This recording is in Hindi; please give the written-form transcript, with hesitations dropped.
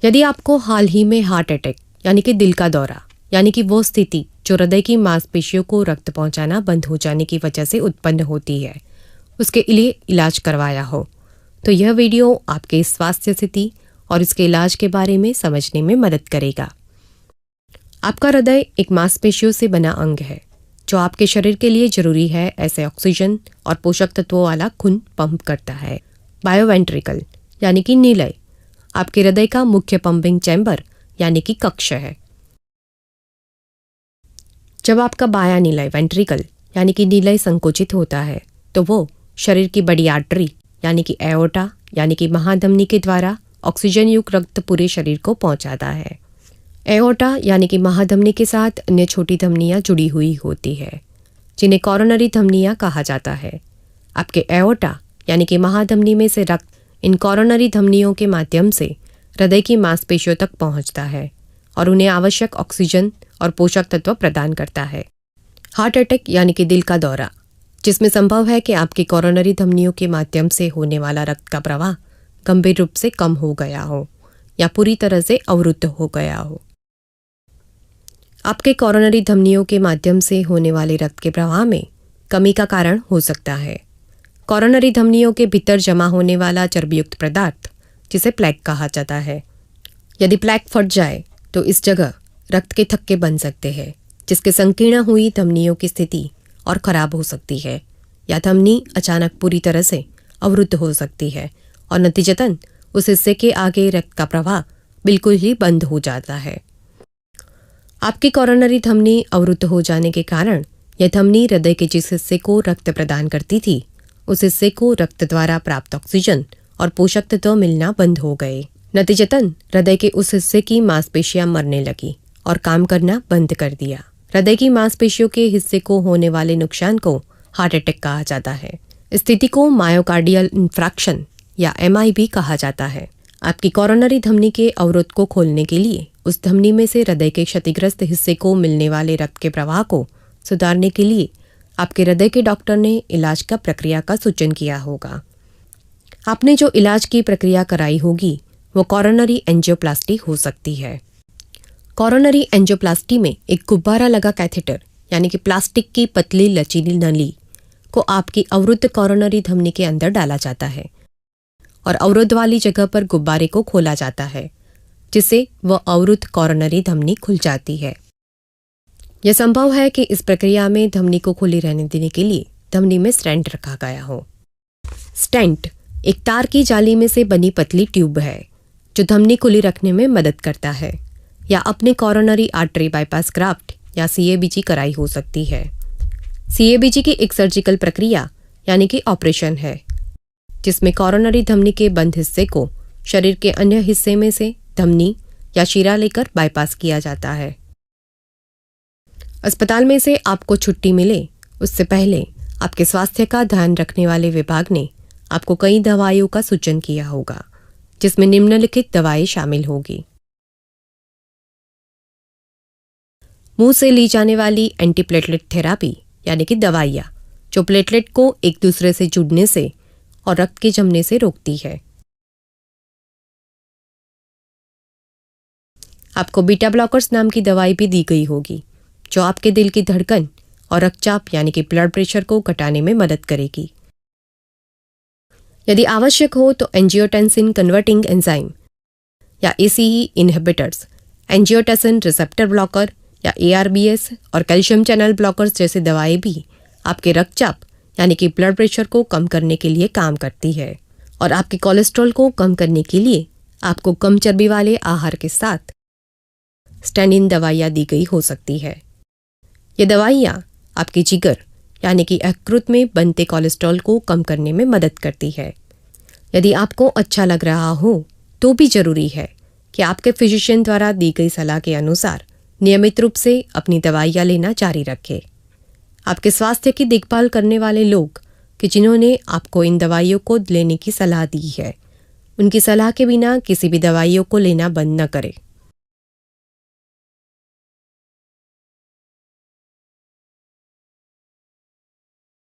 यदि आपको हाल ही में हार्ट अटैक यानी कि दिल का दौरा यानी कि वो स्थिति जो हृदय की मांसपेशियों को रक्त पहुंचाना बंद हो जाने की वजह से उत्पन्न होती है, उसके लिए इलाज करवाया हो, तो यह वीडियो आपके स्वास्थ्य स्थिति और इसके इलाज के बारे में समझने में मदद करेगा। आपका हृदय एक मांसपेशियों से बना अंग है जो आपके शरीर के लिए जरूरी है ऐसे ऑक्सीजन और पोषक तत्वों वाला खून पंप करता है। बायोवेंट्रिकल यानी कि नीलय आपके हृदय का मुख्य पंपिंग चैम्बर यानी कि कक्ष है। जब आपका बायां नीलय वेंट्रिकल यानी कि नीलय संकुचित होता है तो वो शरीर की बड़ी आर्टरी यानी कि एओर्टा यानी कि महाधमनी के द्वारा ऑक्सीजन युक्त रक्त पूरे शरीर को पहुंचाता है। एओर्टा यानी कि महाधमनी के साथ अन्य छोटी धमनियां जुड़ी हुई होती है जिन्हें कॉरोनरी धमनियां कहा जाता है। आपके एओर्टा यानी कि महाधमनी में से रक्त इन कॉरोनरी धमनियों के माध्यम से हृदय की मांसपेशियों तक पहुंचता है और उन्हें आवश्यक ऑक्सीजन और पोषक तत्व प्रदान करता है। हार्ट अटैक यानी कि दिल का दौरा, जिसमें संभव है कि आपकी कॉरोनरी धमनियों के माध्यम से होने वाला रक्त का प्रवाह गंभीर रूप से कम हो गया हो या पूरी तरह से अवरुद्ध हो गया हो। आपके कॉरोनरी धमनियों के माध्यम से होने वाले रक्त के प्रवाह में कमी का कारण हो सकता है कॉरोनरी धमनियों के भीतर जमा होने वाला चर्बीयुक्त पदार्थ, जिसे प्लेक कहा जाता है। यदि प्लेक फट जाए तो इस जगह रक्त के थक्के बन सकते हैं, जिसके संकीर्ण हुई धमनियों की स्थिति और खराब हो सकती है या धमनी अचानक पूरी तरह से अवरुद्ध हो सकती है और नतीजतन उस हिस्से के आगे रक्त का प्रवाह बिल्कुल ही बंद हो जाता है। आपकी कॉरोनरी धमनी अवरुद्ध हो जाने के कारण यह धमनी हृदय के जिस हिस्से को रक्त प्रदान करती थी उस हिस्से को रक्त द्वारा प्राप्त ऑक्सीजन और पोषक तत्व मिलना बंद हो गए। नतीजतन हृदय के उस हिस्से की मांसपेशियां मरने लगी और काम करना बंद कर दिया। हृदय की मांसपेशियों के हिस्से को होने वाले नुकसान को हार्ट अटैक कहा जाता है। इस स्थिति को मायोकार्डियल इंफ्रैक्शन या एमआई भी कहा जाता है। आपकी कॉरोनरी धमनी के अवरोध को खोलने के लिए उस धमनी में से हृदय के क्षतिग्रस्त हिस्से को मिलने वाले रक्त के प्रवाह को सुधारने के लिए आपके हृदय के डॉक्टर ने इलाज का प्रक्रिया का सूचन किया होगा। आपने जो इलाज की प्रक्रिया कराई होगी वो कॉरोनरी एंजियोप्लास्टी हो सकती है। कॉरोनरी एंजियोप्लास्टी में एक गुब्बारा लगा कैथेटर यानी कि प्लास्टिक की पतली लचीली नली को आपकी अवरुद्ध कॉरोनरी धमनी के अंदर डाला जाता है और अवरुद्ध वाली जगह पर गुब्बारे को खोला जाता है, जिससे वह अवरुद्ध कॉरोनरी धमनी खुल जाती है। यह संभव है कि इस प्रक्रिया में धमनी को खुली रहने देने के लिए धमनी में स्टेंट रखा गया हो। स्टेंट एक तार की जाली में से बनी पतली ट्यूब है जो धमनी खुली रखने में मदद करता है या अपने कॉरोनरी आर्टरी बाईपास ग्राफ्ट या सीएबीजी कराई हो सकती है। सीएबीजी की एक सर्जिकल प्रक्रिया यानी कि ऑपरेशन है जिसमें कॉरोनरी धमनी के बंद हिस्से को शरीर के अन्य हिस्से में से धमनी या शिरा लेकर बाईपास किया जाता है। अस्पताल में से आपको छुट्टी मिले उससे पहले आपके स्वास्थ्य का ध्यान रखने वाले विभाग ने आपको कई दवाइयों का सूचन किया होगा, जिसमें निम्नलिखित दवाएं शामिल होगी। मुंह से ली जाने एंटी एंटीप्लेटलेट थेरापी यानी कि दवाइयाँ जो प्लेटलेट को एक दूसरे से जुड़ने से और रक्त के जमने से रोकती है। आपको बीटा ब्लॉकर्स नाम की दवाई भी दी गई होगी जो आपके दिल की धड़कन और रक्तचाप यानी कि ब्लड प्रेशर को घटाने में मदद करेगी। यदि आवश्यक हो तो एंजियोटेंसिन कन्वर्टिंग एंजाइम या ACE inhibitors, angiotensin receptor blocker या एआरबीएस और कैल्शियम चैनल ब्लॉकर्स जैसी दवाएं भी आपके रक्तचाप यानी कि ब्लड प्रेशर को कम करने के लिए काम करती है और आपके कोलेस्ट्रॉल को कम करने के लिए आपको कम चर्बी वाले आहार के साथ स्टैंड इन दवाइयाँ दी गई हो सकती है। ये दवाइयाँ आपके जिगर यानी कि यकृत में बनते कोलेस्ट्रॉल को कम करने में मदद करती है। यदि आपको अच्छा लग रहा हो तो भी जरूरी है कि आपके फिजिशियन द्वारा दी गई सलाह के अनुसार नियमित रूप से अपनी दवाइयाँ लेना जारी रखें। आपके स्वास्थ्य की देखभाल करने वाले लोग कि जिन्होंने आपको इन दवाइयों को लेने की सलाह दी है, उनकी सलाह के बिना किसी भी दवाइयों को लेना बंद न करें।